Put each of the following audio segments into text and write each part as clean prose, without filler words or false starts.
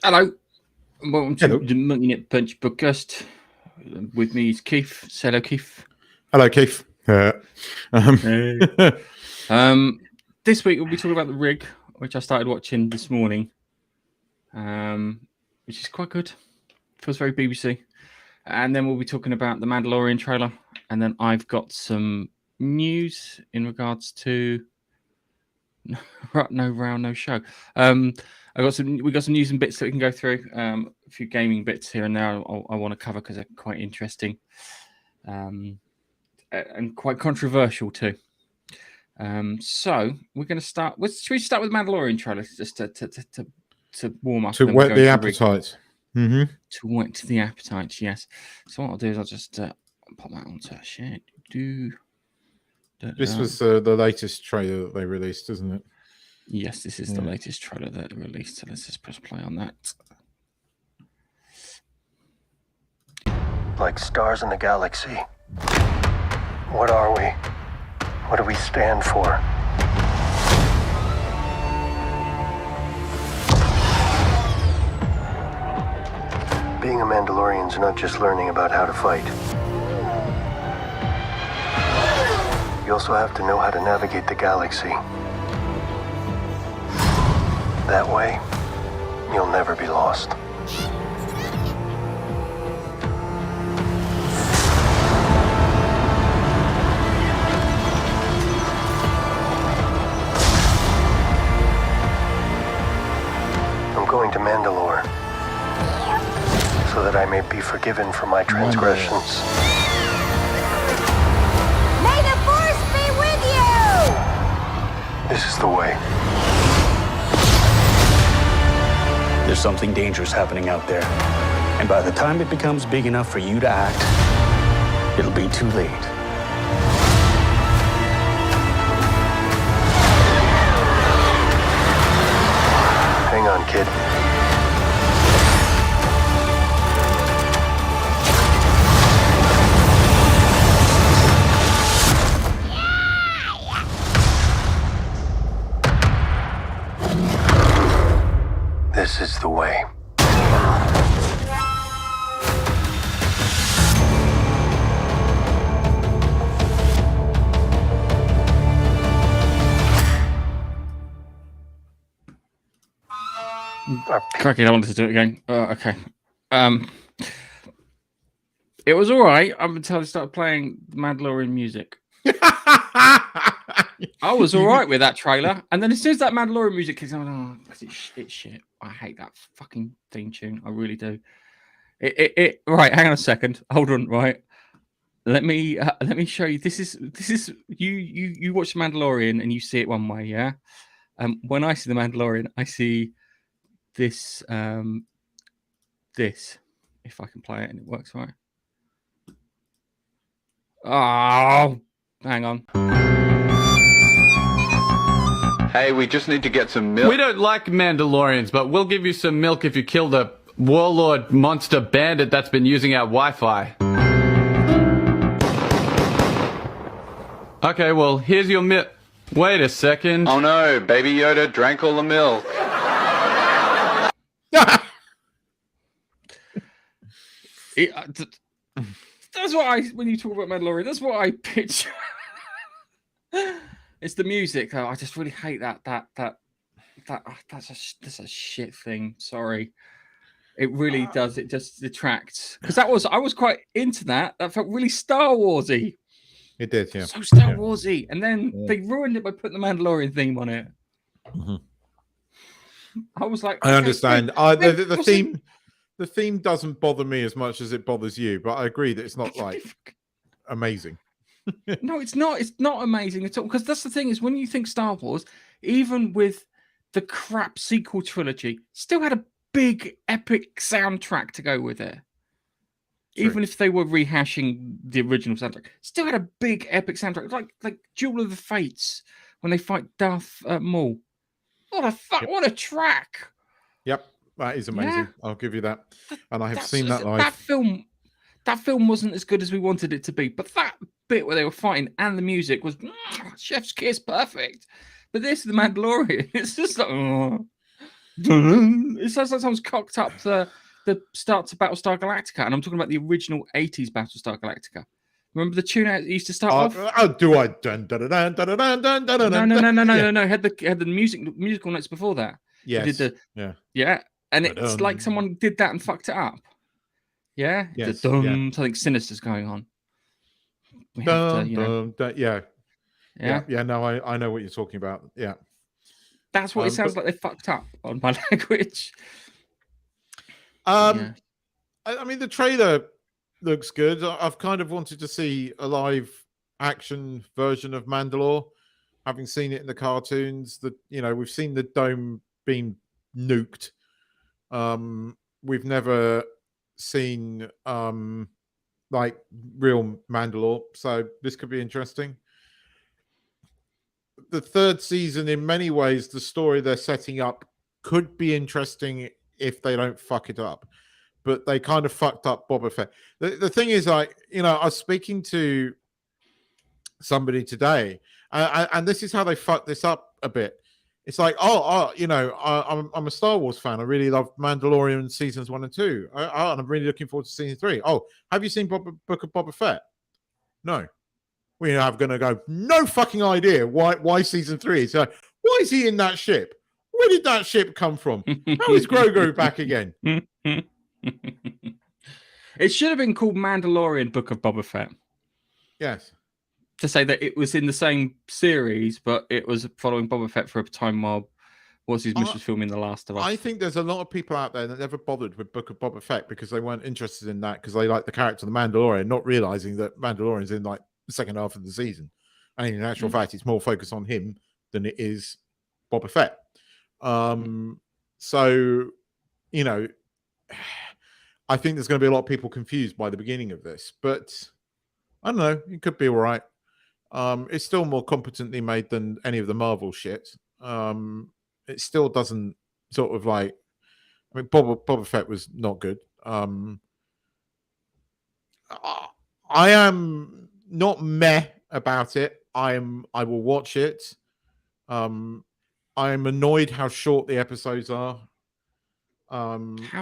Hello, and welcome to Hello. the Monkey Net Punch podcast. With me is Keith. Say hello, Keith. Hello, Keith. This week we'll be talking about the rig, which I started watching this morning, which is quite good. Feels very BBC. And then we'll be talking about the Mandalorian trailer, and then I've got some news in regards to no round, no show. We got some news and bits that we can go through. A few gaming bits here and there I want to cover because they're quite interesting, and quite controversial too. So we're going to start. Should we start with Mandalorian trailer just to warm up? To whet the appetite. To whet the appetite, yes. So what I'll do is I'll just pop that onto share. This was the latest trailer that they released, isn't it? Yes, this is the latest trailer that they released. So let's just press play on that. Like stars in the galaxy. What are we? What do we stand for? Being a Mandalorian's not just learning about how to fight. You also have to know how to navigate the galaxy. That way, you'll never be lost. I'm going to Mandalore so that I may be forgiven for my transgressions. May the Force be with you! This is the way. There's something dangerous happening out there. And by the time it becomes big enough for you to act, it'll be too late. Hang on, kid. This is the way. Crikey, I wanted to do it again. Okay. It was all right up until I started playing the Mandalorian music. I was all right with that trailer, and then as soon as that Mandalorian music kicks on, it's shit. I hate that fucking theme tune. I really do. It right. Hang on a second. Hold on. Right. Let me show you. This is you watch the Mandalorian and you see it one way, yeah. When I see the Mandalorian, I see this. This, if I can play it and it works right. Oh, hang on. Hey, we just need to get some milk. We don't like Mandalorians, but we'll give you some milk if you kill the warlord monster bandit that's been using our Wi-Fi. Okay, well, here's your milk. Wait a second. Oh no, Baby Yoda drank all the milk. That's what when you talk about Mandalorian, that's what I picture. It's the music, though. I just really hate that. That's a shit thing. Sorry, it really does. It just detracts because I was quite into that. That felt really Star Warsy. It did, yeah. So Star Warsy, and then they ruined it by putting the Mandalorian theme on it. Mm-hmm. I was like, I understand. The theme doesn't bother me as much as it bothers you, but I agree that it's not like amazing. No, it's not. It's not amazing at all. Because that's the thing is when you think Star Wars, even with the crap sequel trilogy, still had a big epic soundtrack to go with it. True. Even if they were rehashing the original soundtrack, still had a big epic soundtrack, like Duel of the Fates when they fight Darth Maul. What a fuck! Yep. What a track! Yep, that is amazing. Yeah. I'll give you that. And I have seen that live. That film wasn't as good as we wanted it to be, but that bit where they were fighting and the music was chef's kiss, perfect. But this, The Mandalorian, it's just like, It sounds like someone's cocked up the start to Battlestar Galactica, and I'm talking about the original 80s Battlestar Galactica. Remember the tune it used to start off? Oh, do I? Dun, dun, dun, dun, dun, dun, dun, dun, dun, No. Had the musical notes before that. Yes. It did yeah. yeah, and it's like someone did that and fucked it up. Yeah. Yes, Something sinister's going on. We have to, yeah. No, I know what you're talking about. Yeah. That's what it sounds like. They fucked up on my language. I mean, the trailer looks good. I've kind of wanted to see a live action version of Mandalore, having seen it in the cartoons. We've seen the dome being nuked. We've never seen like real Mandalore, so this could be interesting. The third season, in many ways, the story they're setting up could be interesting if they don't fuck it up. But they kind of fucked up Boba Fett. The thing is, I was speaking to somebody today, and this is how they fucked this up a bit. It's like, I'm a Star Wars fan. I really love Mandalorian seasons 1 and 2. And I'm really looking forward to season 3. Oh, have you seen Book of Boba Fett? No. We are going to go, no fucking idea why season 3. So why is he in that ship? Where did that ship come from? How is Grogu back again? It should have been called Mandalorian Book of Boba Fett. Yes. To say that it was in the same series, but it was following Boba Fett for a time while was filming The Last of Us. I think there's a lot of people out there that never bothered with Book of Boba Fett because they weren't interested in that because they like the character of the Mandalorian, not realizing that Mandalorian's in like the second half of the season. And in actual fact, it's more focused on him than it is Boba Fett. So, I think there's going to be a lot of people confused by the beginning of this, but I don't know. It could be all right. It's still more competently made than any of the Marvel shit. It still doesn't sort of like. I mean, Boba Fett was not good. I am not meh about it. I will watch it. I'm annoyed how short the episodes are. How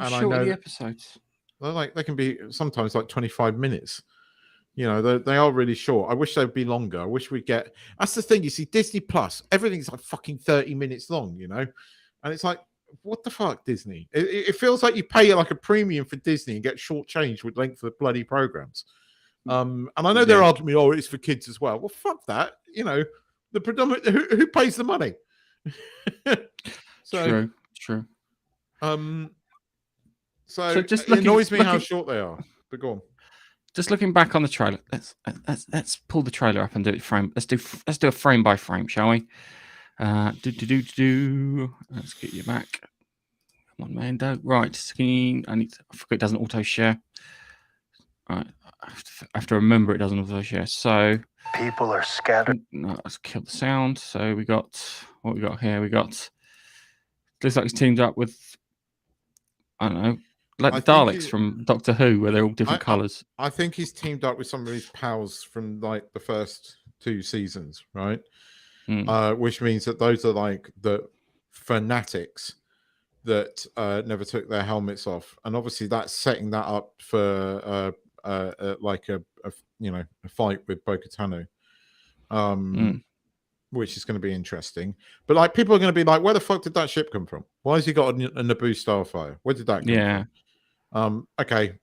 short are the episodes? They can be sometimes like 25 minutes. They are really short. I wish they'd be longer. I wish we'd get. That's the thing. You see, Disney Plus, everything's like fucking 30 minutes long. And it's like, what the fuck, Disney? It feels like you pay like a premium for Disney and get shortchanged with length of bloody programs. And I know their argument, it's for kids as well. Well, fuck that. The predominant who pays the money. True. So just it annoys me how short they are. But go on. Just looking back on the trailer, let's pull the trailer up and do it frame. Let's do a frame by frame, shall we? Let's get you back. Come on, Mando. Right, screen. I forget it doesn't auto share. Right, I have to remember it doesn't auto share. So people are scattered. No, let's kill the sound. So we got what we got here. Looks like he's teamed up with I don't know. Like the Daleks from Doctor Who, where they're all different colours. I think he's teamed up with some of his pals from like the first 2 seasons, right? Which means that those are like the fanatics that never took their helmets off, and obviously that's setting that up for like a fight with Bo-Katan, which is going to be interesting. But like people are going to be like, where the fuck did that ship come from? Why has he got a Naboo Starfire? Where did that come from? Okay.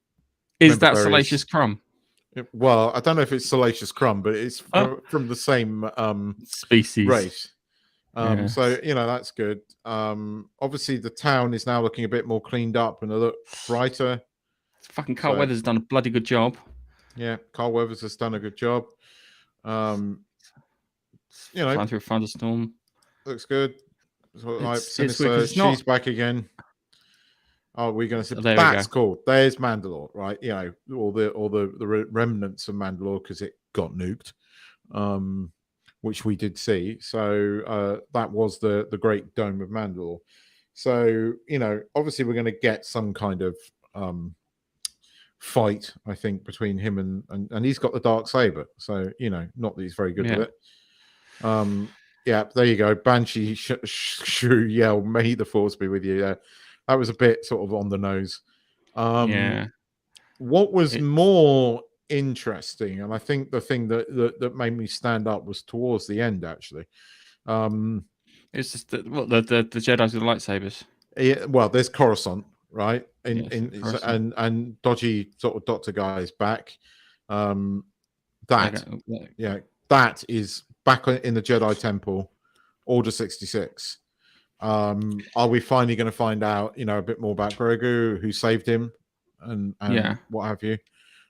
Is that Salacious Crumb? Well, I don't know if it's Salacious Crumb, but it's from the same species race. So that's good. Obviously the town is now looking a bit more cleaned up and a little brighter. Fucking Carl Weathers has done a bloody good job. Yeah, Carl Weathers has done a good job. Flying through a thunderstorm. Looks good. So, she's back again. Oh, we're going to say that's cool. There's Mandalore, right? All the remnants of Mandalore because it got nuked, which we did see. So that was the Great Dome of Mandalore. So obviously we're going to get some kind of fight, I think, between him and he's got the dark saber. So not that he's very good with it. Yeah, there you go. Banshee Shrew yell, "May the force be with you." Yeah, that was a bit sort of on the nose. Yeah. What was It- more interesting, and I think the thing that made me stand up was towards the end, actually. It's just the Jedi's with the lightsabers. Yeah, well, there's Coruscant, right? Yes, Coruscant. And dodgy sort of Doctor Guy is back. That yeah, that is back in the Jedi Temple, Order 66. Are we finally going to find out, a bit more about Grogu, who saved him, and what have you?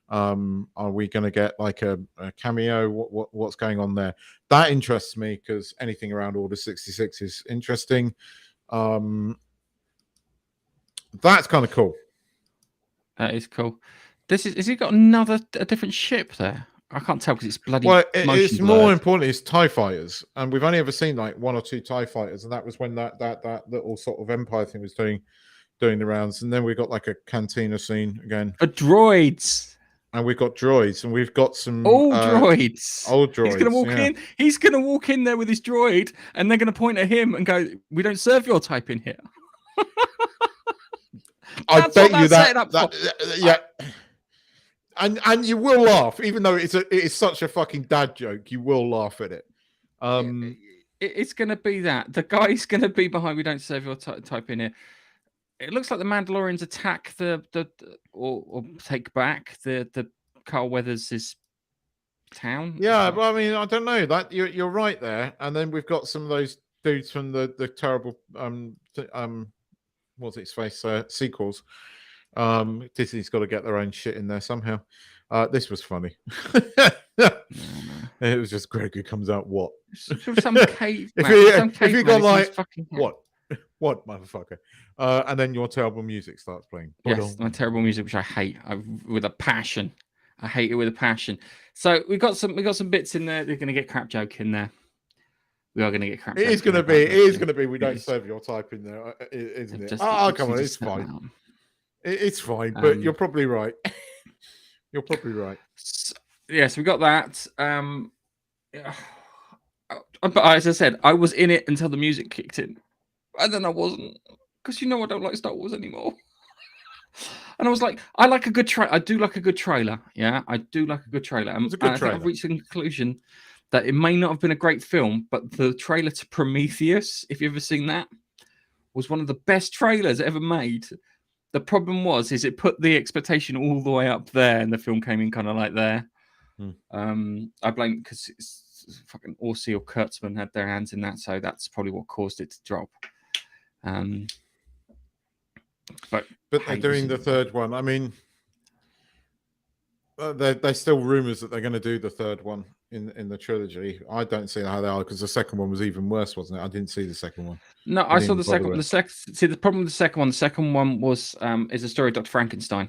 Are we going to get like a cameo? What's going on there? That interests me because anything around Order 66 is interesting. That's kind of cool. That is cool. Has he got a different ship there? I can't tell because it's bloody. Well, motion it's blurred. more important. It's TIE fighters, and we've only ever seen like 1 or 2 TIE fighters, and that was when that little sort of Empire thing was doing the rounds. And then we got like a cantina scene again. For droids. And we've got droids, and we've got some old droids. Old droids. He's gonna walk in. He's gonna walk in there with his droid, and they're gonna point at him and go, "We don't serve your type in here." I bet you that yeah. And you will laugh, even though it is such a fucking dad joke. You will laugh at it. It's gonna be that the guy's gonna be behind. We don't serve your type in here. It looks like the Mandalorians attack or take back the Carl Weathers' town. Yeah, but I mean, I don't know that you're right there. And then we've got some of those dudes from the terrible what's its face sequels. Disney's got to get their own shit in there somehow. This was funny. It was just Greg who comes out. What? Some cave. If you got like what motherfucker, and then your terrible music starts playing. Yes, my terrible music, which I hate with a passion. I hate it with a passion. So we got some bits in there. They're going to get crap joke in there. We are going to get crap. It is going to be. It is going to be. We don't serve your type in there, isn't it? Oh, come on, it's fine. It's fine, but you're probably right. You're probably right. So we got that. But as I said, I was in it until the music kicked in, and then I wasn't, because I don't like Star Wars anymore. And I was like, I like a good trailer. I do like a good trailer. Yeah, I do like a good trailer. It's a good trailer. I think I've reached the conclusion that it may not have been a great film, but the trailer to Prometheus, if you've ever seen that, was one of the best trailers ever made. The problem is it put the expectation all the way up there, and the film came in kind of like there. I blame because it's fucking Orsi or Kurtzman had their hands in that, so that's probably what caused it to drop. But they're doing the third one. I mean, there's still rumors that they're going to do the third one in the trilogy. I don't see how they are, because the second one was even worse, wasn't it? I didn't see the second one. No, I saw the second one. See, the problem with the second one was is a story of Dr. Frankenstein.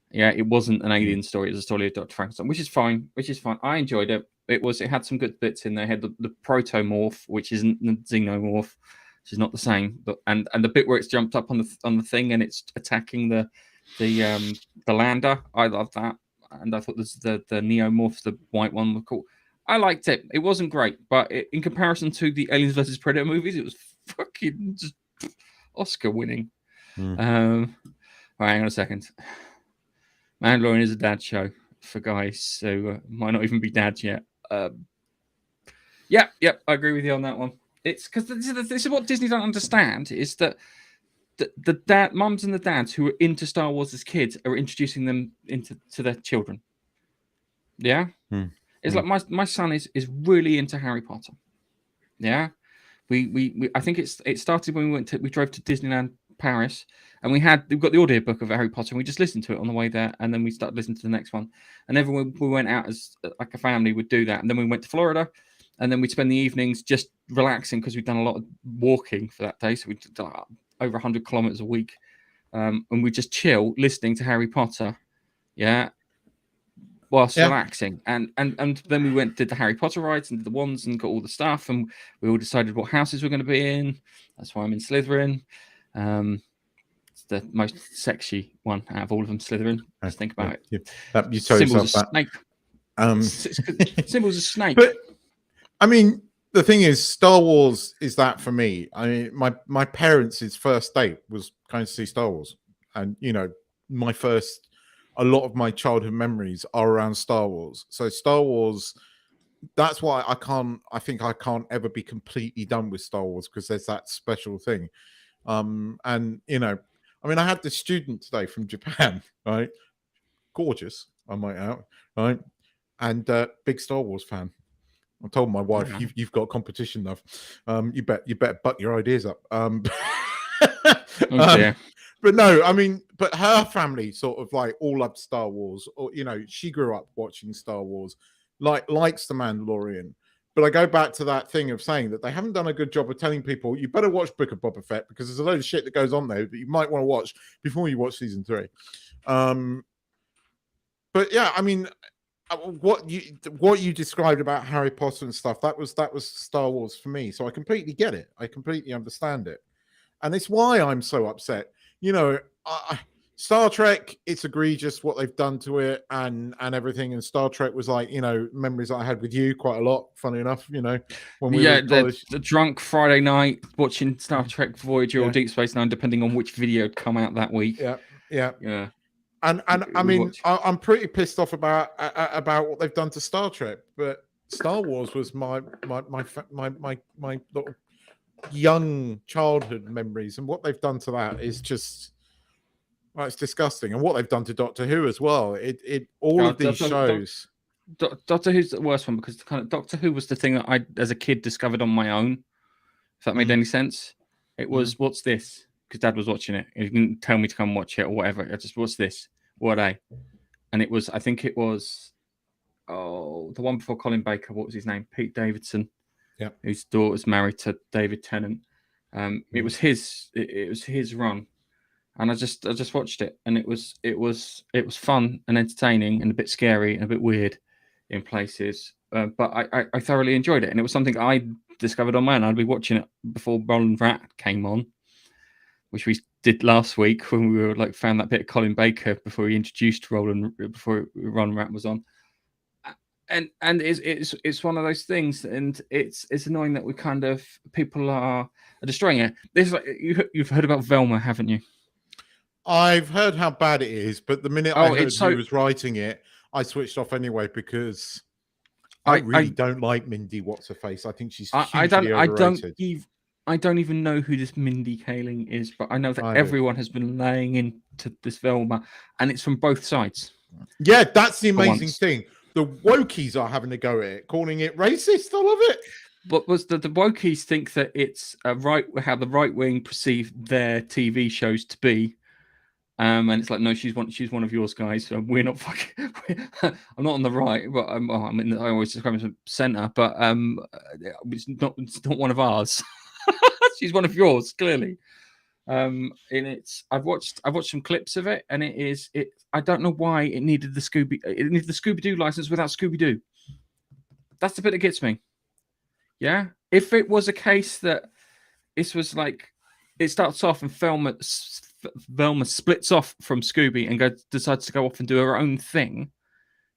Yeah, it wasn't an alien story. It was a story of Dr. Frankenstein, which is fine. I enjoyed it. It had some good bits in there. It had the protomorph, which isn't the xenomorph, which is not the same. But and the bit where it's jumped up on the thing and it's attacking the lander. I love that. And I thought the neomorphs, the white one, were cool. I liked it. It wasn't great, but in comparison to the Aliens vs Predator movies, it was fucking just Oscar winning. Right, hang on a second. Mandalorian is a dad show for guys who might not even be dads yet. Yep, I agree with you on that one. It's because this is what Disney don't understand, is that the mums and the dads who are into Star Wars as kids are introducing them to their children. Yeah, it's like my son is really into Harry Potter. Yeah, we I think it started when we drove to Disneyland Paris, and we've got the audiobook of Harry Potter, and we just listened to it on the way there, and then we started listening to the next one, and everyone we went out as like a family would do that, and then we went to Florida, and then we'd spend the evenings just relaxing because we'd done a lot of walking for that day, so we did over 100 kilometers a week, and we just chill listening to Harry Potter, whilst relaxing, and then we did the Harry Potter rides and did the wands and got all the stuff, and we all decided what houses we're going to be in. That's why I'm in Slytherin. It's the most sexy one out of all of them, Slytherin. Just think about it. You tell yourself that. Snake. Symbols of snake. But I mean, the thing is, Star Wars is that for me. I mean, my parents' first date was going to see Star Wars, and a lot of my childhood memories are around Star Wars. So Star Wars, that's why I think I can't ever be completely done with Star Wars, because there's that special thing. And I mean, I had this student today from Japan, right? Gorgeous, I might add, right? And big Star Wars fan. I told my wife, you've got competition, love. You better buck your ideas up. But no, I mean, but her family sort of like all loved Star Wars, or she grew up watching Star Wars, likes the Mandalorian. But I go back to that thing of saying that they haven't done a good job of telling people you better watch Book of Boba Fett, because there's a load of shit that goes on there that you might want to watch before you watch season 3. But yeah, I mean, what you described about Harry Potter and stuff, that was Star Wars for me. So I completely get it. I completely understand it. And it's why I'm so upset. Star Trek, it's egregious what they've done to it and everything. And Star Trek was like, memories I had with you quite a lot, funny enough, when we were in college. The drunk Friday night watching Star Trek Voyager or Deep Space Nine, depending on which video had come out that week. Yeah. And I mean, I'm pretty pissed off about what they've done to Star Trek, but Star Wars was my little young childhood memories, and what they've done to that is just, it's disgusting. And what they've done to Doctor Who as well. Of these shows. Doctor Who's the worst one, because kind of Doctor Who was the thing that I, as a kid, discovered on my own. If that made any sense, it was what's this? Because Dad was watching it. He didn't tell me to come watch it or whatever. I just, what's this? What are they? And it was, I think it was, the one before Colin Baker. What was his name? Pete Davidson. Yeah. Whose daughter's married to David Tennant. It was his. It was his run, and I just watched it, and it was fun and entertaining and a bit scary and a bit weird in places. But I thoroughly enjoyed it, and it was something I discovered on my own. I'd be watching it before Roland Rat came on, which we did last week when we were found that bit of Colin Baker before he introduced Roland Rat was on. And it's one of those things, and it's annoying that we kind of people are destroying it. This you've heard about Velma, haven't you? I've heard how bad it is, but the minute I heard who was writing it, I switched off anyway, because I really don't like Mindy What's-Her-Face. I think she's hugely overrated. I don't even know who this Mindy Kaling is, but I know that everyone has been laying into this Velma, and it's from both sides. Yeah, that's the amazing thing. The wokies are having to go at it, calling it racist. I love it. But was the wokies think that it's how the right wing perceive their TV shows to be, and it's like, no, she's one of yours guys. So we're not fucking. I'm not on the right, but I always describe her as centre, but it's not one of ours. She's one of yours, clearly. And I've watched some clips of it, and I don't know why it needed the Scooby-Doo license without Scooby-Doo. That's the bit that gets me. Yeah, if it was a case that this was like, it starts off and Velma splits off from Scooby and decides to go off and do her own thing,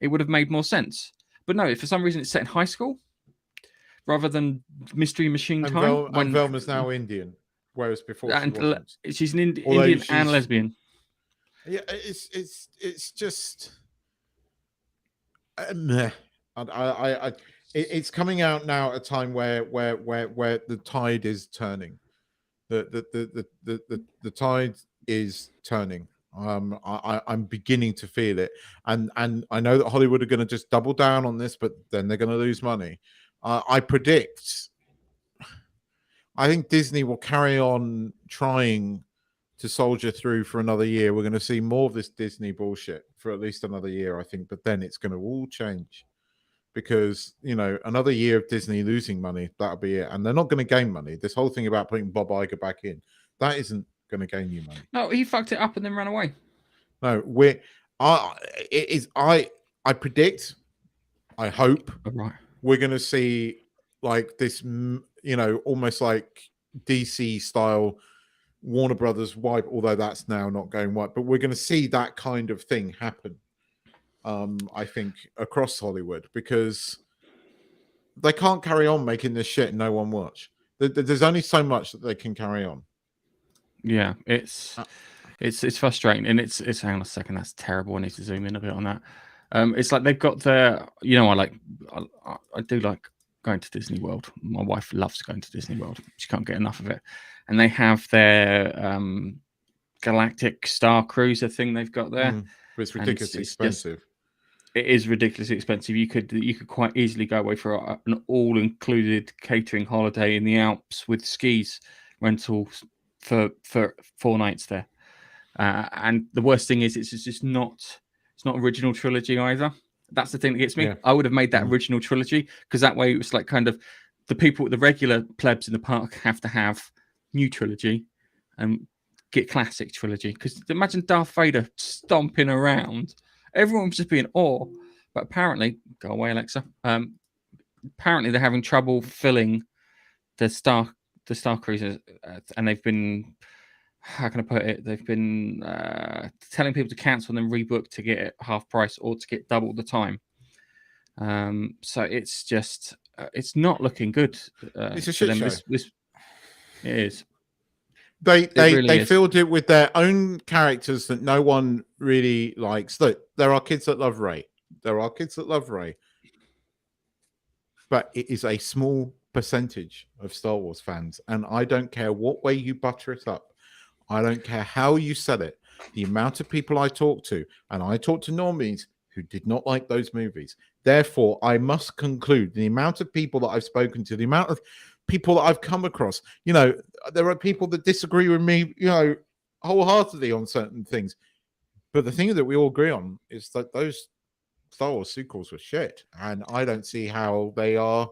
it would have made more sense. But no, if for some reason it's set in high school rather than Mystery Machine time. And Velma's now Indian, whereas before she's an Indian and lesbian. Yeah, it's just meh. It's coming out now at a time where the tide is turning. The tide is turning. I'm beginning to feel it, and I know that Hollywood are going to just double down on this, but then they're going to lose money. I think Disney will carry on trying to soldier through for another year. We're going to see more of this Disney bullshit for at least another year, I think, but then it's going to all change, because another year of Disney losing money, that'll be it, and they're not going to gain money. This whole thing about putting Bob Iger back in, that isn't going to gain you money. No, he fucked it up and then ran away. No, I predict, I hope, we're going to see like this, almost like DC style Warner Brothers wipe, although that's now not going white, but we're going to see that kind of thing happen. I think across Hollywood, because they can't carry on making this shit and no one watch. There's only so much that they can carry on. Yeah, it's frustrating, and it's hang on a second, that's terrible. I need to zoom in a bit on that. It's like they've got their, I do like going to Disney World. My wife loves going to Disney World. She can't get enough of it. And they have their Galactic Star Cruiser thing they've got there. But it's ridiculously expensive. It is ridiculously expensive. You could quite easily go away for an all-included catering holiday in the Alps with skis rentals for 4 nights there. And the worst thing is, it's just not original trilogy either. That's the thing that gets me. Yeah. I would have made that original trilogy, because that way it was like kind of the regular plebs in the park have to have new trilogy and get classic trilogy. Because imagine Darth Vader stomping around, everyone would just be in awe. But apparently, go away, Alexa. Apparently, they're having trouble filling the Star Cruisers, and they've been, how can I put it? They've been telling people to cancel and then rebook to get it half price or to get double the time. So it's just, it's not looking good. It's a shit show. It is. They filled it with their own characters that no one really likes. Look, there are kids that love Rey. But it is a small percentage of Star Wars fans, and I don't care what way you butter it up. I don't care how you sell it. The amount of people I talk to, and I talk to normies who did not like those movies. Therefore, I must conclude the amount of people that I've spoken to, the amount of people that I've come across, there are people that disagree with me, wholeheartedly on certain things. But the thing that we all agree on is that those Star Wars sequels were shit, and I don't see how they are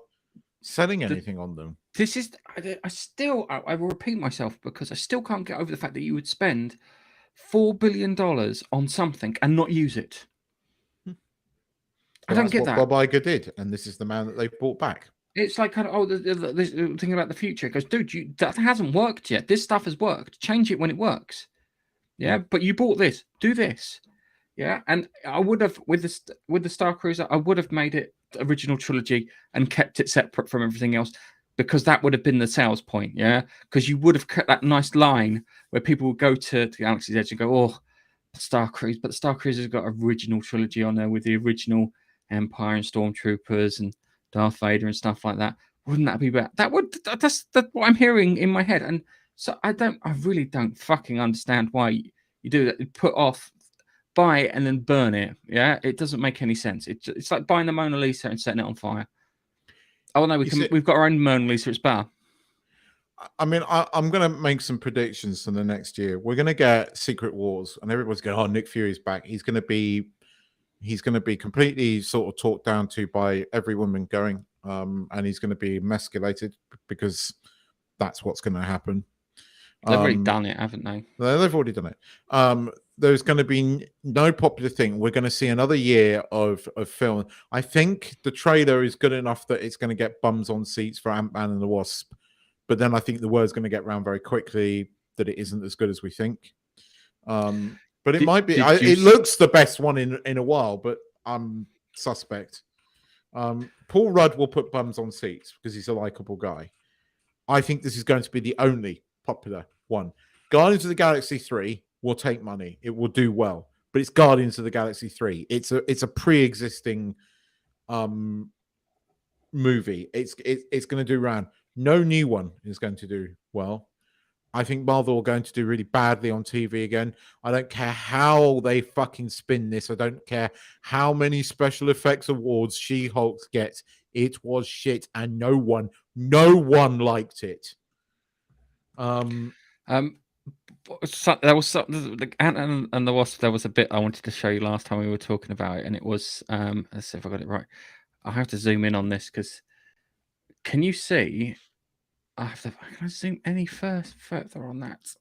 selling anything on them. This is, I will repeat myself, because I still can't get over the fact that you would spend $4 billion on something and not use it. I don't get that. Bob Iger did, and this is the man that they brought back. It's like kind of, this thinking about the future. It goes, dude, that hasn't worked yet. This stuff has worked. Change it when it works. Yeah, but you bought this. Do this. Yeah, and I would have, with the Star Cruiser, I would have made it original trilogy and kept it separate from everything else, because that would have been the sales point. Yeah, because you would have cut that nice line where people would go to Galaxy's Edge and go, oh, Star Cruiser, but the Star Cruiser's got original trilogy on there with the original Empire and Stormtroopers and Darth Vader and stuff like that. Wouldn't that be better? That's what I'm hearing in my head. And so I really don't fucking understand why you do that. You put off, buy it and then burn it. Yeah, it doesn't make any sense. It's like buying the Mona Lisa and setting it on fire. Oh no, we've got our own Mona Lisa. It's better. I mean, I'm going to make some predictions for the next year. We're going to get Secret Wars, and everybody's going, "Oh, Nick Fury's back. He's going to be completely sort of talked down to by every woman going, and he's going to be emasculated, because that's what's going to happen." They've already done it, haven't they? They've already done it. There's going to be no popular thing. We're going to see another year of film. I think the trailer is good enough that it's going to get bums on seats for Ant-Man and the Wasp. But then I think the word's going to get around very quickly that it isn't as good as we think. But it might be. It looks the best one in a while, but I'm suspect. Paul Rudd will put bums on seats because he's a likable guy. I think this is going to be the only popular one. Guardians of the Galaxy 3 will take money. It will do well, but it's Guardians of the Galaxy 3. It's a pre-existing movie. It's going to do round. No new one is going to do well. I think Marvel are going to do really badly on TV again. I don't care how they fucking spin this. I don't care how many special effects awards She-Hulk gets. It was shit, and no one liked it. So there was the Ant-Man and the Wasp. There was a bit I wanted to show you last time we were talking about it, and it was let's see if I got it right. I have to zoom in on this, because can you see? Can I zoom any further on that?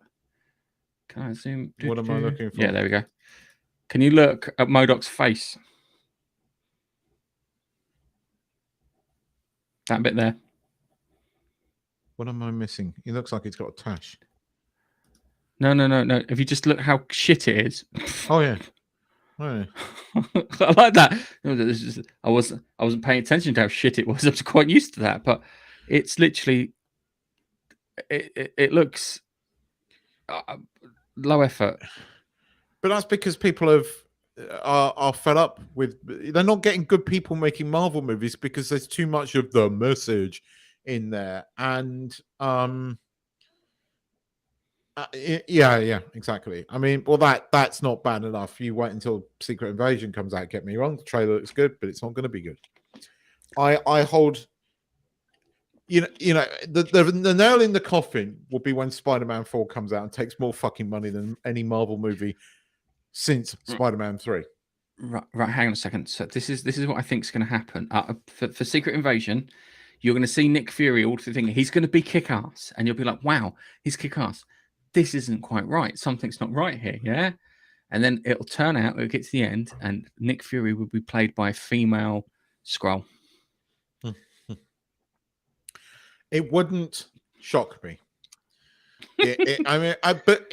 Can I zoom? What am I looking for? Yeah, there we go. Can you look at MODOK's face? That bit there. What am I missing? He looks like he's got a tash. No. If you just look how shit it is. Oh yeah. Oh. I like that. I wasn't paying attention to how shit it was. I was quite used to that, but it's literally it looks low effort. But that's because people are fed up with. They're not getting good people making Marvel movies because there's too much of the message in there, and yeah, exactly. I mean, well, that's not bad enough. You wait until Secret Invasion comes out. Get me wrong, the trailer looks good, but it's not going to be good. I hold. You know, the nail in the coffin will be when Spider-Man 4 comes out and takes more fucking money than any Marvel movie since Spider-Man 3. Right, hang on a second. So this is what I think is going to happen. For Secret Invasion, you're going to see Nick Fury all the thing. He's going to be kick-ass, and you'll be like, "Wow, he's kick-ass." This isn't quite right. Something's not right here, yeah. And then it'll turn out, it'll get to the end, and Nick Fury will be played by a female Skrull. It wouldn't shock me. I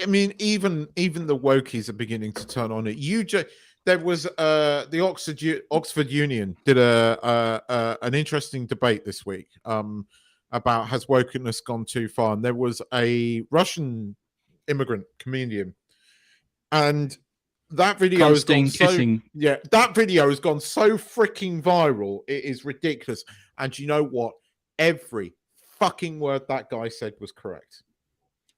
mean, even the wokies are beginning to turn on it. There was the Oxford Union did an interesting debate this week about has wokeness gone too far, and there was a Russian immigrant comedian, and that video has gone that video has gone so freaking viral. It is ridiculous, and you know what? Every fucking word that guy said was correct.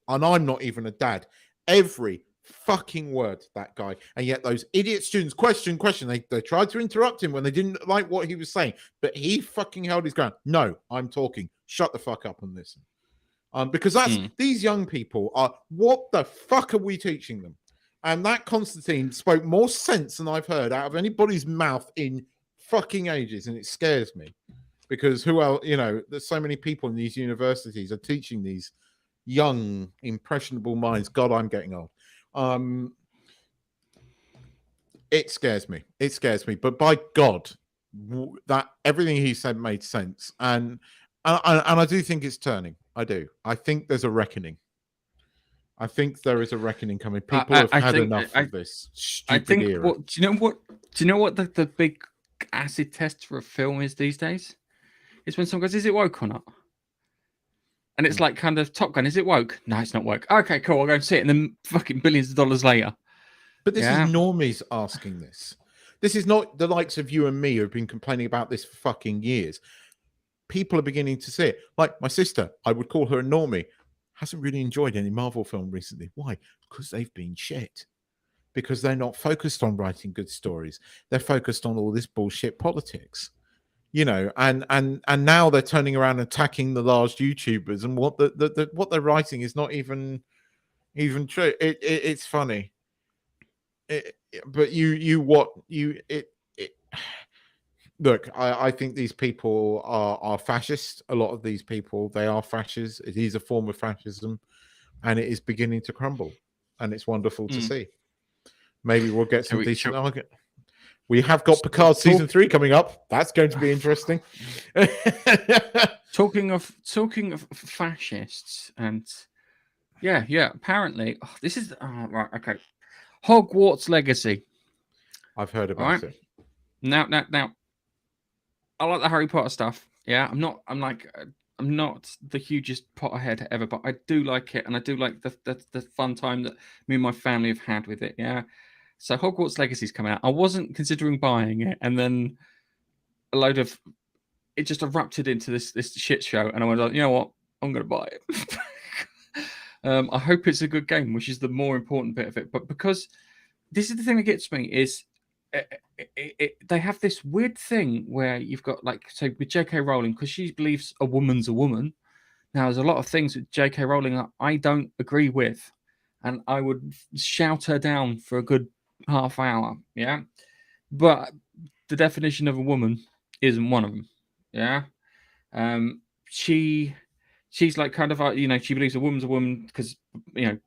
And I'm not even a dad. Every fucking word that guy. And yet those idiot students question. They tried to interrupt him when they didn't like what he was saying. But he fucking held his ground. No, I'm talking. Shut the fuck up and listen. Because that's these young people are, what the fuck are we teaching them? And that Constantine spoke more sense than I've heard out of anybody's mouth in fucking ages. And it scares me. Because there's so many people in these universities are teaching these young, impressionable minds. God, I'm getting old. It scares me. But by God, that everything he said made sense. And I do think it's turning. I do. I think there's a reckoning. I think there is a reckoning coming. People have had enough of this stupid era. Do you know what the big acid test for a film is these days? It's when someone goes, "Is it woke or not?" And it's like kind of Top Gun. Is it woke? No, it's not woke. Okay, cool. I'll go and see it. And then fucking billions of dollars later. But this is normies asking this. This is not the likes of you and me who've been complaining about this for fucking years. People are beginning to see it. Like my sister, I would call her a normie, hasn't really enjoyed any Marvel film recently. Why? Because they've been shit. Because they're not focused on writing good stories. They're focused on all this bullshit politics. And now they're turning around and attacking the large YouTubers, and what what they're writing is not even true. It's funny. But look. I think these people are fascist. A lot of these people, they are fascists. It is a form of fascism, and it is beginning to crumble, and it's wonderful to see. Maybe we'll get some decent argument. We have got Picard season 3 coming up. That's going to be interesting. Talking of fascists, and apparently this is right. Okay, Hogwarts Legacy. I've heard about it. Now, I like the Harry Potter stuff. Yeah, I'm not the hugest Potterhead ever, but I do like it, and I do like the fun time that me and my family have had with it. Yeah. So Hogwarts Legacy's coming out. I wasn't considering buying it, and then a load of it just erupted into this shit show, and I went, you know what? I'm going to buy it. I hope it's a good game, which is the more important bit of it. But because this is the thing that gets me is they have this weird thing where you've got with J.K. Rowling, because she believes a woman's a woman. Now, there's a lot of things with J.K. Rowling that I don't agree with, and I would shout her down for a good half hour, yeah. But the definition of a woman isn't one of them, yeah. She's like kind of she believes a woman's a woman because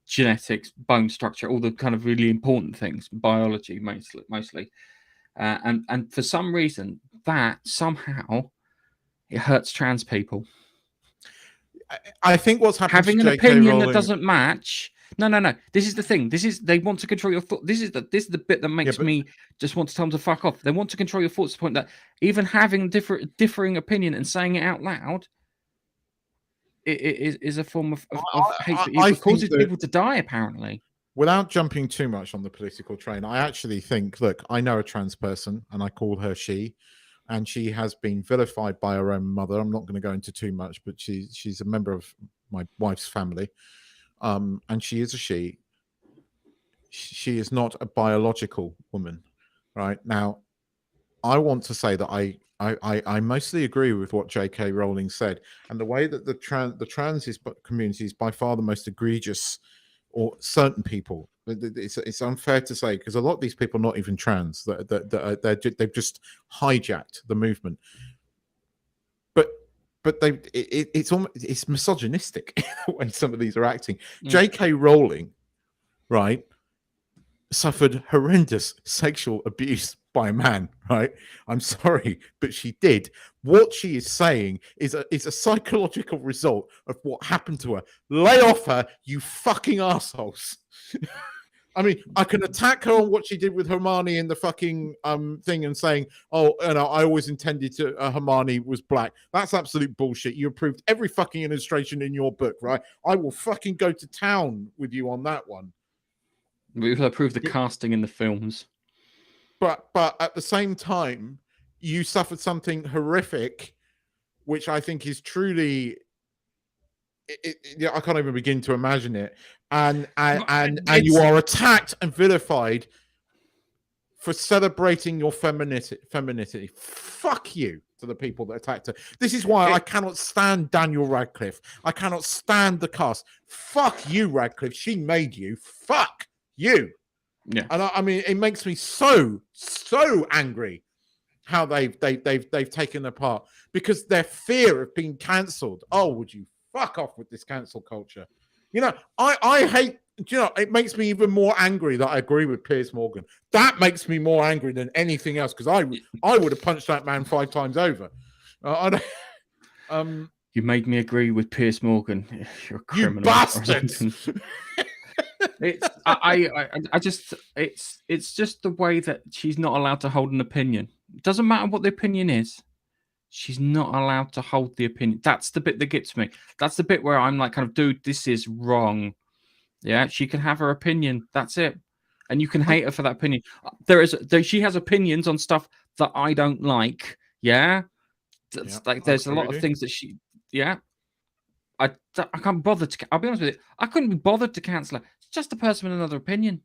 genetics, bone structure, all the kind of really important things, biology mostly, and for some reason that somehow it hurts trans people. I think what's happened having an opinion that doesn't match No. This is the thing. They want to control your thought. This is the bit that makes me just want to tell them to fuck off. They want to control your thoughts to the point that even having differing opinion and saying it out loud is a form of hate. It causes people to die, apparently. Without jumping too much on the political train, I actually think, look, I know a trans person and I call her she, and she has been vilified by her own mother. I'm not going to go into too much, but she's a member of my wife's family. And she is a she. She is not a biological woman, right? Now, I want to say that I mostly agree with what J.K. Rowling said, and the way that the trans community is by far the most egregious, or certain people. It's unfair to say, because a lot of these people are not even trans. They've just hijacked the movement. But it's misogynistic when some of these are acting. J.K. Rowling, right, suffered horrendous sexual abuse by a man, right? I'm sorry, but she did. What she is saying is a psychological result of what happened to her. Lay off her, you fucking assholes. I mean, I can attack her on what she did with Hermione in the fucking thing and saying, oh, I always intended to Hermione was black. That's absolute bullshit. You approved every fucking illustration in your book, right? I will fucking go to town with you on that one. We've approved the casting in the films. But at the same time, you suffered something horrific, which I think is truly... I can't even begin to imagine it, and you are attacked and vilified for celebrating your femininity. Fuck you to the people that attacked her. This is why I cannot stand Daniel Radcliffe. I cannot stand the cast. Fuck you, Radcliffe. She made you. Fuck you. Yeah, and I mean, it makes me so angry how they've taken apart, because their fear of being cancelled. Oh, would you fuck off with this cancel culture? You know, I hate, you know, it makes me even more angry that I agree with Piers Morgan. That makes me more angry than anything else, because I would have punched that man 5 times over. You made me agree with Piers Morgan. You're a criminal. You bastard! It's just the way that she's not allowed to hold an opinion. It doesn't matter what the opinion is. She's not allowed to hold the opinion. That's the bit that gets me. That's the bit where I'm like, kind of, dude, this is wrong. Yeah, she can have her opinion. That's it. And you can hate her for that opinion. She has opinions on stuff that I don't like. Yeah. There's a lot of things that she, yeah. I can't bother to, I'll be honest with you, I couldn't be bothered to cancel her. It's just a person with another opinion.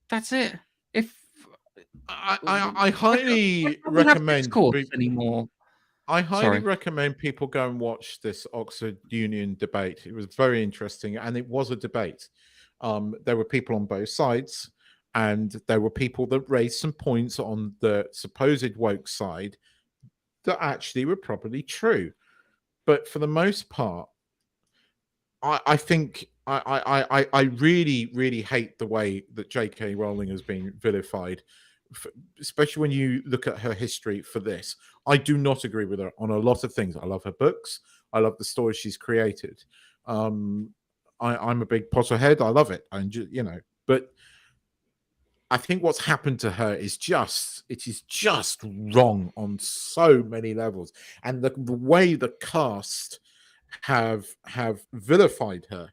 That's it. If I highly recommend anymore. I highly recommend people go and watch this Oxford Union debate. It was very interesting, and it was a debate. There were people on both sides, and there were people that raised some points on the supposed woke side that actually were probably true. But for the most part, I think I really, really hate the way that J.K. Rowling has been vilified, especially when you look at her history for this. I do not agree with her on a lot of things. I love her books. I love the stories she's created. I'm a big Potterhead. I love it. And you know, but I think what's happened to her is just wrong on so many levels. And the way the cast have vilified her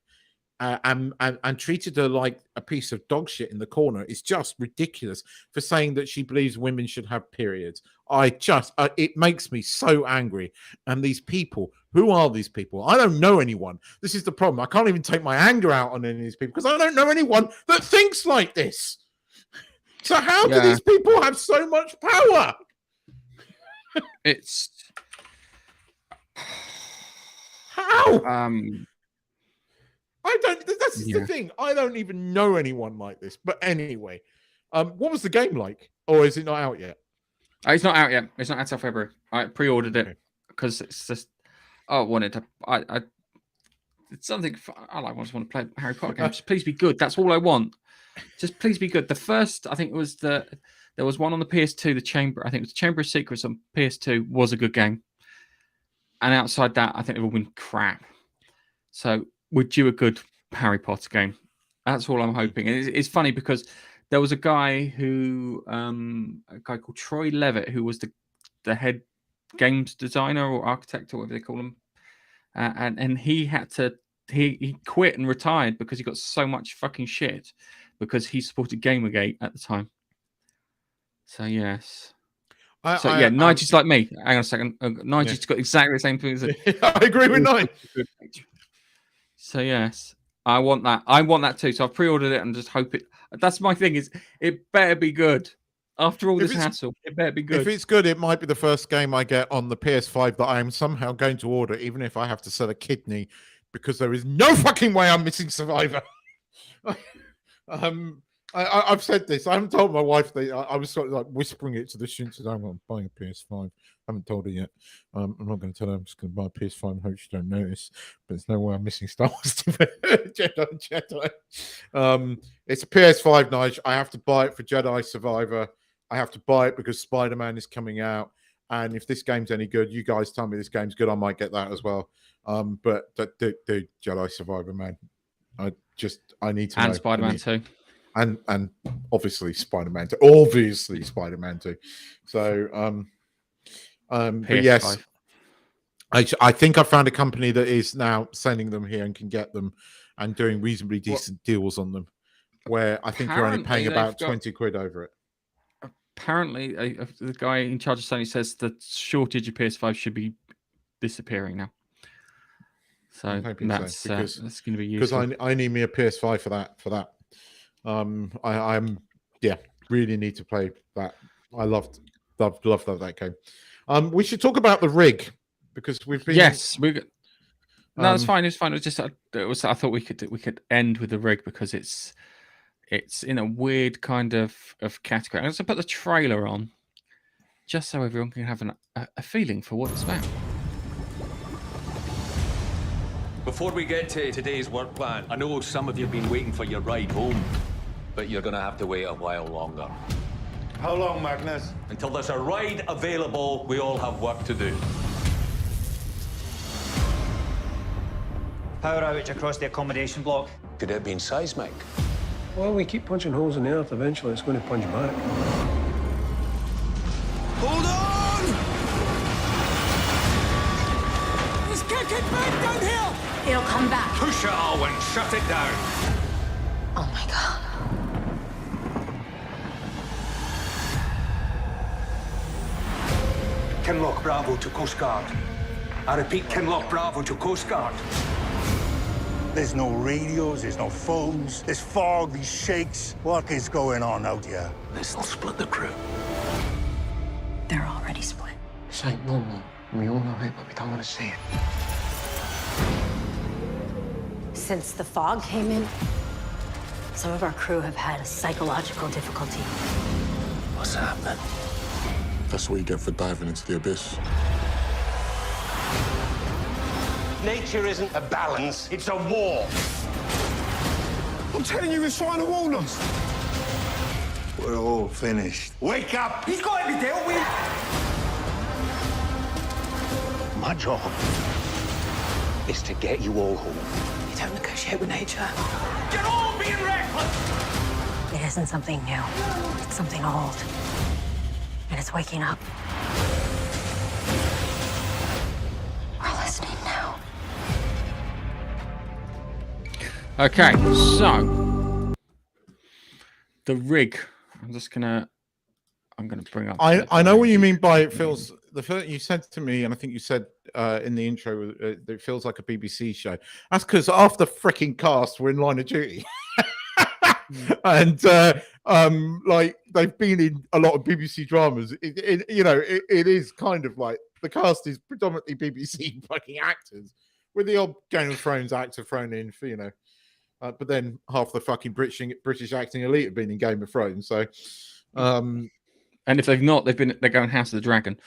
and treated her like a piece of dog shit in the corner is just ridiculous, for saying that she believes women should have periods. It makes me so angry. And these people, who are these people? I don't know anyone. This is the problem. I can't even take my anger out on any of these people because I don't know anyone that thinks like this. So how do these people have so much power? It's how? I don't. That's the thing. I don't even know anyone like this. But anyway, what was the game like? Or is it not out yet? It's not out yet. It's not out till February. I pre-ordered it because it's just. Oh, I wanted to. It's something. I just want to play Harry Potter games. Please be good. That's all I want. Just please be good. The first, I think it was there was one on the PS2, the Chamber. I think it was Chamber of Secrets on PS2 was a good game. And outside that, I think they've all been crap. So we're due a good Harry Potter game. That's all I'm hoping. And it's funny because there was a guy called Troy Levitt, who was the head games designer or architect or whatever they call him, and he quit and retired because he got so much fucking shit because he supported Gamergate at the time. So yes. Nigel's like me. Hang on a second. Nigel's got exactly the same thing as it. I agree with Nigel. So yes, I want that. I want that too. So I've pre-ordered it and just hope it. That's my thing. Is it better be good? After all this hassle, it better be good. If it's good, it might be the first game I get on the PS5 that I am somehow going to order, even if I have to sell a kidney, because there is no fucking way I'm missing Survivor. I've said this. I haven't told my wife that I was sort of like whispering it to the student. Said, I'm buying a PS5. I haven't told her yet. I'm not going to tell her I'm just going to buy a PS5 and hope she don't notice. But there's no way I'm missing Star Wars Jedi. It's a PS5, Nige. I have to buy it for Jedi Survivor. I have to buy it because Spider-Man is coming out. And if this game's any good, you guys tell me this game's good, I might get that as well. But the Jedi Survivor, man, I need to know. And Spider-Man 2. And obviously Spider-Man 2. Obviously Spider-Man 2. So but yes, I think I found a company that is now sending them here and can get them and doing reasonably decent deals on them, where I think you're only paying about 20 quid over it. Apparently, the guy in charge of Sony says the shortage of PS5 should be disappearing now. So that's going to be useful. Because I need me a PS5 for that. I'm really need to play that. I loved that game. We should talk about the rig because we've been. Yes, we. No, it's fine. It's fine. It was I thought we could end with the rig because it's in a weird kind of category. I'm going to put the trailer on just so everyone can have a feeling for what it's about. Before we get to today's work plan, I know some of you have been waiting for your ride home, but you're gonna have to wait a while longer. How long, Magnus? Until there's a ride available, we all have work to do. Power outage across the accommodation block. Could it have been seismic? Well, we keep punching holes in the earth. Eventually, it's going to punch back. Hold on! Let's kick it back down here! It'll come back. Push it all and shut it down. Oh my god. Kinloch Bravo to Coast Guard. I repeat, Kinloch Bravo to Coast Guard. There's no radios, there's no phones, there's fog, these shakes. What is going on out here? This'll split the crew. They're already split. This ain't normal. We all know it, but we don't want to see it. Since the fog came in, some of our crew have had psychological difficulty. What's happening? That's what you get for diving into the abyss. Nature isn't a balance, it's a war. I'm telling you, he's trying to warn us. We're all finished. Wake up! He's got to be dealt with! My job is to get you all home. You don't negotiate with nature. You're all being reckless! It isn't something new. It's something old. And it's waking up. We're listening now. Okay, so the rig. I'm gonna bring up. I know what you mean by it feels. The first you said to me, and I think you said in the intro, it feels like a BBC show. That's because half the freaking cast were in Line of Duty, and like they've been in a lot of BBC dramas. It is kind of like the cast is predominantly BBC fucking actors, with the odd Game of Thrones actor thrown in for but then half the fucking British acting elite have been in Game of Thrones. So, and if they've not, they're going House of the Dragon.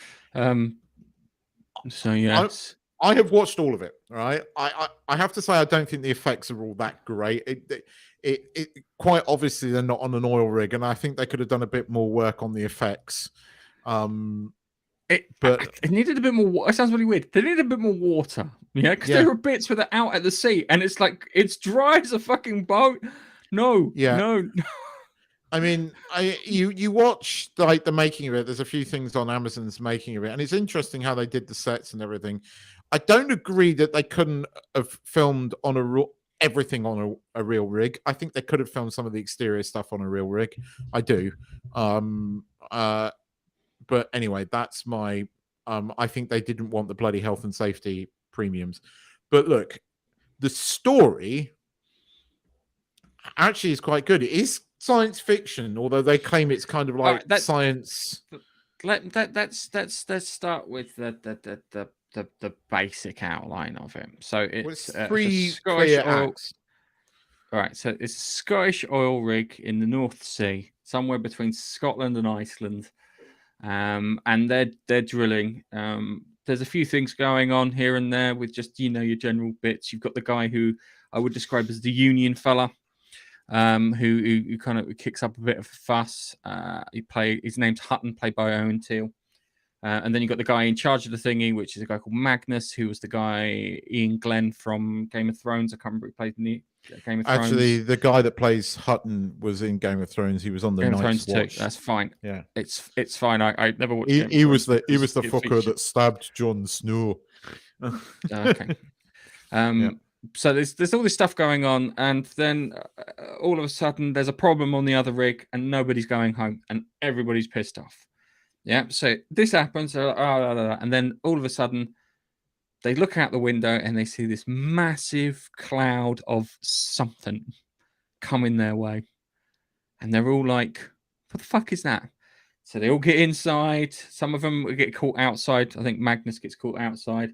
So yes, I have watched all of it. Right, I have to say I don't think the effects are all that great. It quite obviously they're not on an oil rig, and I think they could have done a bit more work on the effects. It needed a bit more. It sounds really weird. They needed a bit more water. Yeah, because there were bits where they're out at the sea, and it's like it's dry as a fucking boat. No, Yeah. no. I mean, you watch like the making of it. There's a few things on Amazon's making of it, and it's interesting how they did the sets and everything. I don't agree that they couldn't have filmed on everything on a real rig. I think they could have filmed some of the exterior stuff on a real rig. I do. But anyway, that's my. I think they didn't want the bloody health and safety premiums. But look, the story actually is quite good. It is science fiction, although they claim it's kind of like science. Let's start with the basic outline of it. So it's three Scottish clear oil. acts. All right, so it's a Scottish oil rig in the North Sea, somewhere between Scotland and Iceland, and they're drilling. There's a few things going on here and there with just your general bits. You've got the guy who I would describe as the union fella. Who kind of kicks up a bit of a fuss. His name's Hutton, played by Owen Teale. And then you've got the guy in charge of the thingy, which is a guy called Magnus, who was the guy Ian Glenn from Game of Thrones. I can't remember who played in the Game of Thrones. Actually, the guy that plays Hutton was in Game of Thrones. He was on the Game of Night's Thrones Watch. too. That's fine. Yeah, it's fine. I never watched. He was the fucker that stabbed Jon Snow. Okay. Yeah. So there's all this stuff going on, and then all of a sudden there's a problem on the other rig, and nobody's going home, and everybody's pissed off. Yeah. So this happens, and then all of a sudden they look out the window and they see this massive cloud of something coming their way, and they're all like, "What the fuck is that?" So they all get inside. Some of them get caught outside. I think Magnus gets caught outside.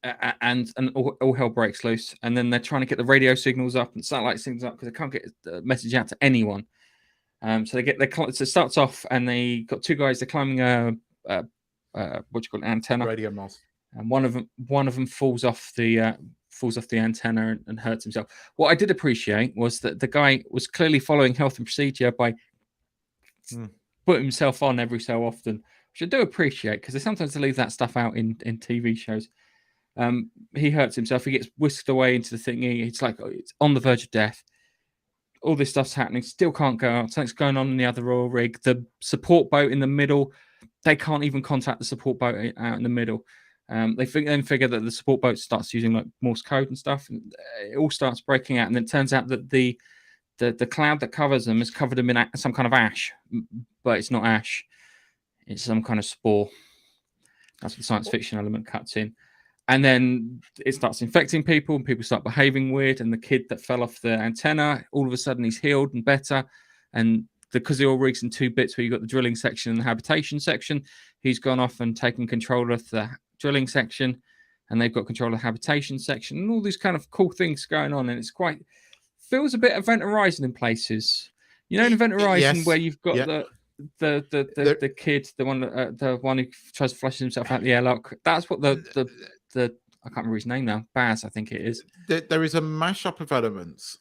And all hell breaks loose, and then they're trying to get the radio signals up and satellite signals up because they can't get the message out to anyone. So so it starts off, and they got two guys. They're climbing what you call an antenna, radio mast, and one of them falls off the antenna and hurts himself. What I did appreciate was that the guy was clearly following health and procedure by putting himself on every so often, which I do appreciate because they sometimes leave that stuff out in TV shows. He hurts himself. He gets whisked away into the thingy. It's like it's on the verge of death. All this stuff's happening. Still can't go out. Something's going on in the other oil rig. The support boat in the middle. They can't even contact the support boat out in the middle. They figure that the support boat starts using like Morse code and stuff, and it all starts breaking out. And then it turns out that the cloud that covers them has covered them in some kind of ash, but it's not ash. It's some kind of spore. That's what the science fiction element cuts in. And then it starts infecting people, and people start behaving weird. And the kid that fell off the antenna, all of a sudden he's healed and better. And because the oil rig's in two bits, where you've got the drilling section and the habitation section, he's gone off and taken control of the drilling section, and they've got control of the habitation section, and all these kind of cool things going on. And it's feels a bit Event Horizon in places. In Event Horizon, where you've got the kid, the one who tries to flush himself out the airlock. That's what the I can't remember his name now. Baz, I think it is. There is a mashup of elements.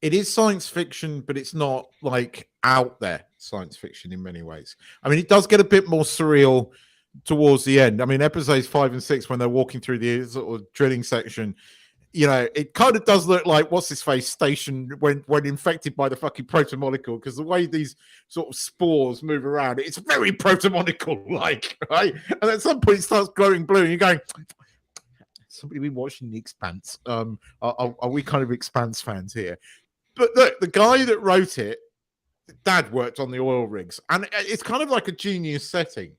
It is science fiction, but it's not like out there science fiction in many ways. I mean, it does get a bit more surreal towards the end. I mean, episodes 5 and 6, when they're walking through the sort of drilling section, it kind of does look like what's his face station when infected by the fucking protomolecule, because the way these sort of spores move around, it's very protomolecule like, right? And at some point it starts glowing blue, and you're going, somebody been watching The Expanse? Are we kind of Expanse fans here? But look, the guy that wrote it, Dad worked on the oil rigs, and it's kind of like a genius setting.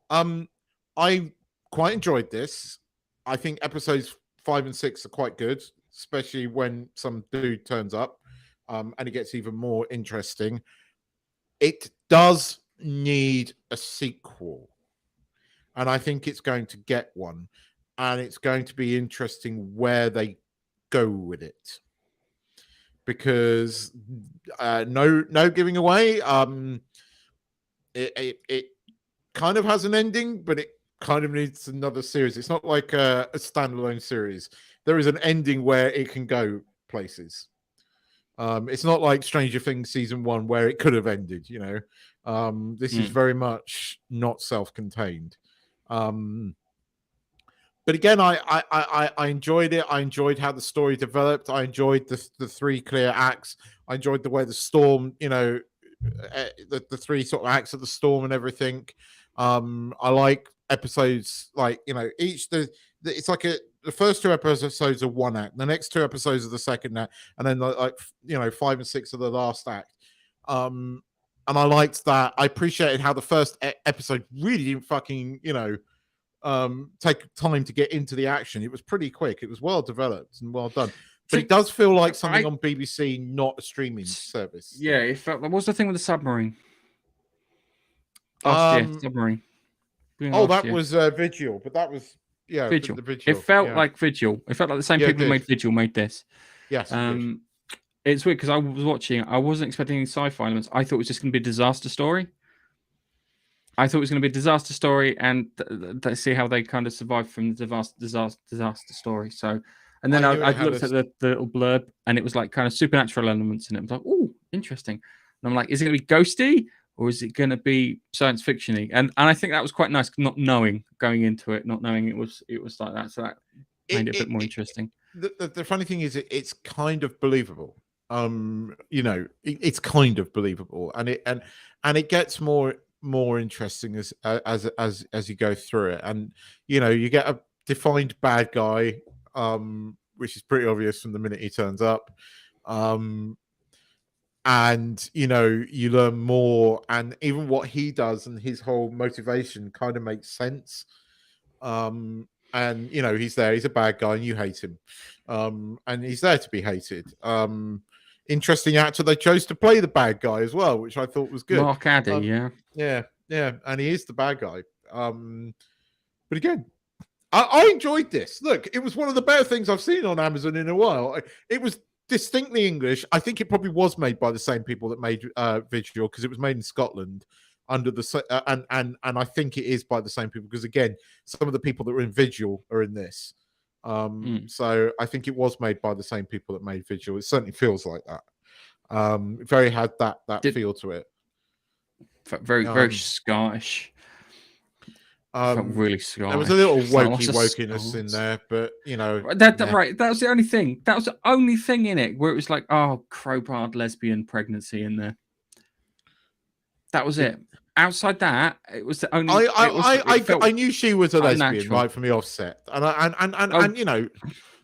I quite enjoyed this. I think episodes 5 and 6 are quite good, especially when some dude turns up, and it gets even more interesting. It does need a sequel, and I think it's going to get one, and it's going to be interesting where they go with it, because no giving away. It kind of has an ending, but it kind of needs another series. It's not like a standalone series. There is an ending where it can go places. It's not like Stranger Things season 1 where it could have ended. This is very much not self-contained. but again, I enjoyed it. I enjoyed how the story developed. I enjoyed the three clear acts. I enjoyed the way the storm, the three sort of acts of the storm and everything. I like episodes like it's like the first two episodes are one act, the next two episodes are the second act, and then 5 and 6 are the last act. And I liked that. I appreciated how the first episode really didn't fucking take time to get into the action. It was pretty quick. It was well developed and well done. But it does feel like something on BBC, not a streaming service. Yeah, it felt. What was the thing with the submarine? Submarine. That was Vigil, but that was Vigil. The Vigil. It felt like Vigil. It felt like the same people who made Vigil made this. Yes. It's weird because I was watching. I wasn't expecting any sci-fi elements. I thought it was just going to be a disaster story. I thought it was going to be a disaster story, and see how they kind of survived from the disaster story. So, and then I looked at the little blurb, and it was like kind of supernatural elements in it. I was like, "Oh, interesting." And I'm like, "Is it going to be ghosty, or is it going to be science fictiony?" And I think that was quite nice, not knowing going into it, not knowing it was like that. So that made it a bit more interesting. The funny thing is, it's kind of believable. It's kind of believable, and it gets more interesting as you go through it, and you get a defined bad guy, which is pretty obvious from the minute he turns up, and you learn more, and even what he does and his whole motivation kind of makes sense. And he's there, he's a bad guy and you hate him, and he's there to be hated. Interesting actor they chose to play the bad guy as well, which I thought was good. Mark Addy, yeah, and he is the bad guy. But again, I enjoyed this. Look, it was one of the better things I've seen on Amazon in a while. It was distinctly English. I think it probably was made by the same people that made Vigil, because it was made in Scotland under the and I think it is by the same people, because again, some of the people that were in Vigil are in this. So I think it was made by the same people that made Vigil. It certainly feels like that. It very had that feel to it. Very Scottish. Really Scottish. There was a little wokiness in there, but right. That was the only thing. That was the only thing in it where it was like, oh, crowbarred lesbian pregnancy in there. That was it. Outside that, it was the only. I knew she was a lesbian right from the offset, and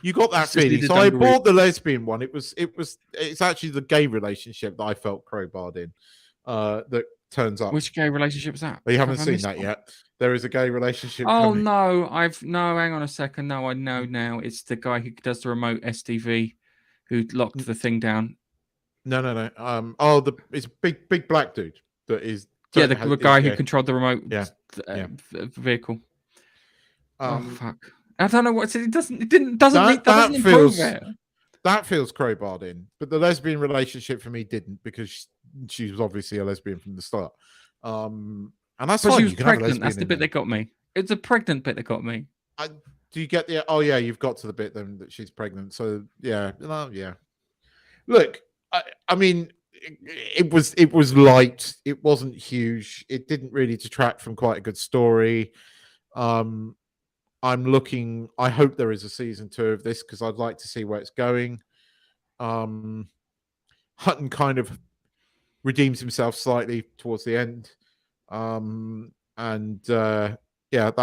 you got that feeling. So I bought the lesbian one. It's actually the gay relationship that I felt crowbarred in. That turns up. Which gay relationship is that? You haven't seen that yet. There is a gay relationship. Oh coming. no, hang on a second. No, I know now. It's the guy who does the remote SDV, who locked the thing down. No. It's a big black dude that is. Yeah, the guy who controlled the remote vehicle. Oh fuck! I don't know what it doesn't improve it. That feels crowbarred in, but the lesbian relationship for me didn't, because she was obviously a lesbian from the start. And that's fine. She was pregnant. That's the bit that got me. It's a pregnant bit that got me. Do you get the? Oh yeah, you've got to the bit then that she's pregnant. So yeah. Look, I mean. It was light. It wasn't huge. It didn't really detract from quite a good story. I hope there is a season 2 of this, because I'd like to see where it's going. Hutton kind of redeems himself slightly towards the end.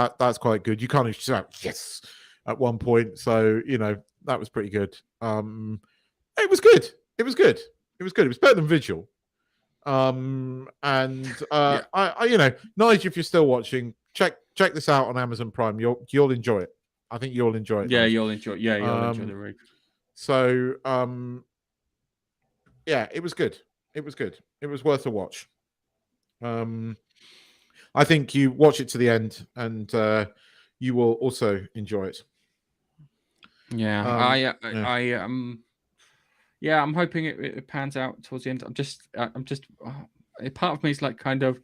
That's quite good. You kind of shout yes at one point. So, that was pretty good. It was good. It was better than Vigil. Nigel, if you're still watching, check this out on Amazon Prime. You'll enjoy it. I think you'll enjoy it. Yeah, you'll enjoy it. Yeah, you'll enjoy the rig. So, it was good. It was good. It was worth a watch. I think you watch it to the end, and you will also enjoy it. Yeah, I'm hoping it pans out towards the end. I'm just part of me is like kind of,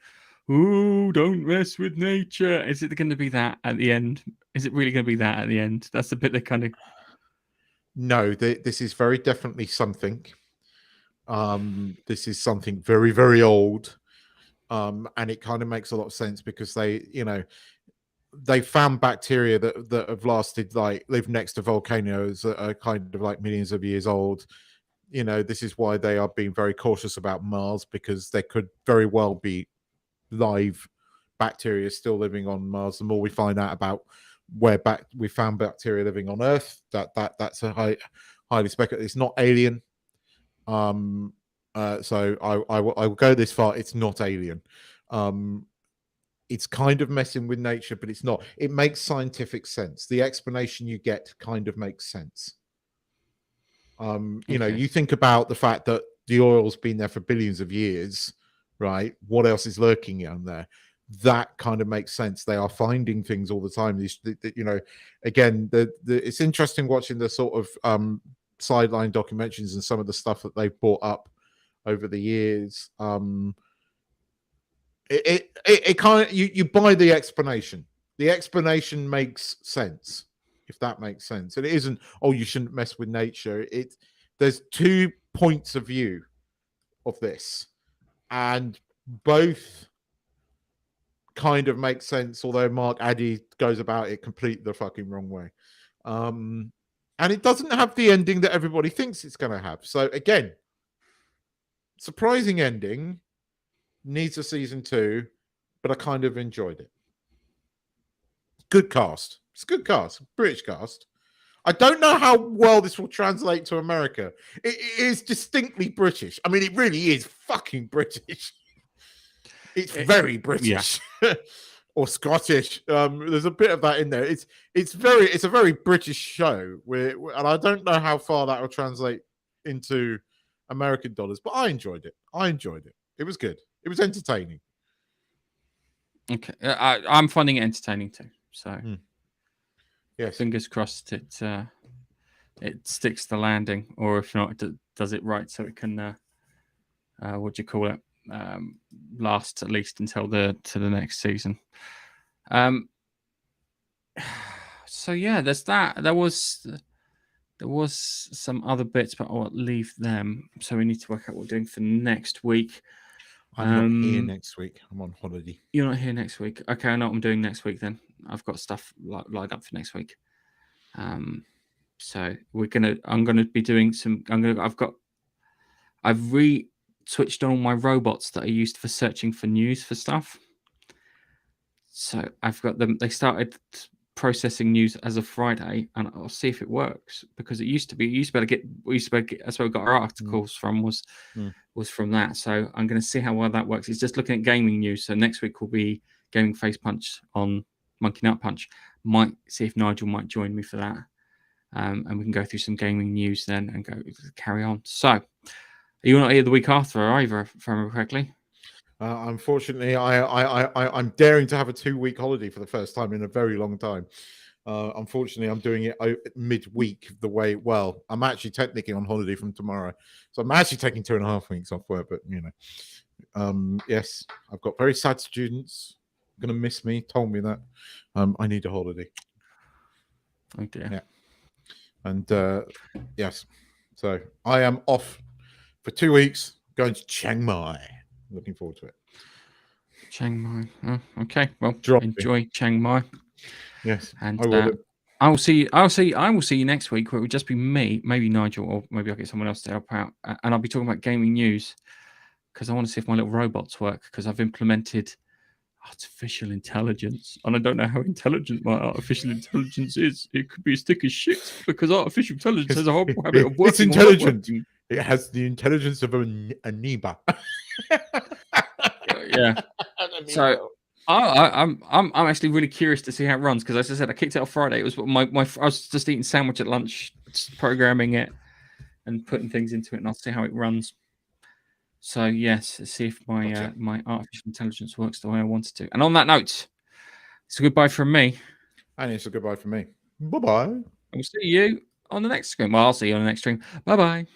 ooh, don't mess with nature. Is it going to be that at the end? Is it really going to be that at the end? That's the bit that kind of. No, this is very definitely something. This is something very, very old. And it kind of makes a lot of sense, because they, they found bacteria that have lasted, like, live next to volcanoes that are kind of like millions of years old. You know, this is why they are being very cautious about Mars, because there could very well be live bacteria still living on Mars. The more we find out about where we found bacteria living on Earth, that's a highly speculative. It's not alien. So I will go this far. It's not alien. It's kind of messing with nature, but it's not. It makes scientific sense. The explanation you get kind of makes sense. You know, you think about the fact that the oil's been there for billions of years, right? What else is lurking down there? That kind of makes sense. They are finding things all the time. You know, again, it's interesting watching the sort of sideline documentaries and some of the stuff that they've brought up over the years. It kind of, you buy the explanation. The explanation makes sense, if that makes sense. And it isn't, oh, you shouldn't mess with nature. There's 2 points of view of this, and both kind of make sense, although Mark Addy goes about it completely the fucking wrong way. And it doesn't have the ending that everybody thinks it's going to have. So again, surprising ending, needs a season 2, but I kind of enjoyed it. Good cast. It's a good cast. British cast. I don't know how well this will translate to America. It is distinctly British. I mean, it really is fucking British. It's very British. Yeah. Or Scottish. There's a bit of that in there. It's a very British show, and I don't know how far that will translate into American dollars, but I enjoyed it. It was good. It was entertaining. Okay, I'm finding it entertaining too. So, yes, fingers crossed it sticks the landing, or if not, it does it right so it can what do you call it? Last at least until the next season. So yeah, there's that. There was some other bits, but I'll leave them. So we need to work out what we're doing for next week. I'm not here next week. I'm on holiday. You're not here next week. Okay, I know what I'm doing next week then. I've got stuff lined up for next week. So I'm gonna be doing some. I've switched on all my robots that are used for searching for news for stuff. So I've got them. They started processing news as of Friday, and I'll see if it works, because it used to be able to get that's where we got our articles from was from that. So I'm going to see how well that works. It's just looking at gaming news. So next week will be Gaming Face Punch on Monkey Nut Punch. Might see if Nigel might join me for that, and we can go through some gaming news then and carry on. So you're not here the week after either, if I remember correctly. Unfortunately, I'm daring to have a 2-week holiday for the first time in a very long time. Unfortunately, I'm doing it midweek. I'm actually technically on holiday from tomorrow, so I'm actually taking 2.5 weeks off work. But you know, yes, I've got very sad students. Going to miss me. Told me that. I need a holiday. Oh dear. Yeah. And yes, so I am off for 2 weeks, going to Chiang Mai. Looking forward to it. Chiang Mai. Oh, okay. Well, enjoy Chiang Mai. Yes, and I will. I will see you next week, where it will just be me, maybe Nigel, or maybe I'll get someone else to help out, and I'll be talking about gaming news, because I want to see if my little robots work, because I've implemented artificial intelligence, and I don't know how intelligent my artificial intelligence is. It could be as thick as shit, because artificial intelligence has a horrible habit of working. It's intelligent. It has the intelligence of an amoeba. Yeah. So I'm actually really curious to see how it runs, because as I said, I kicked it off Friday. It was I was just eating sandwich at lunch, just programming it and putting things into it, and I'll see how it runs. So yes, see if my my artificial intelligence works the way I want it to. And on that note, it's a goodbye from me. And it's a goodbye from me. Bye-bye. We'll see you on the next stream. Well, I'll see you on the next stream. Bye-bye.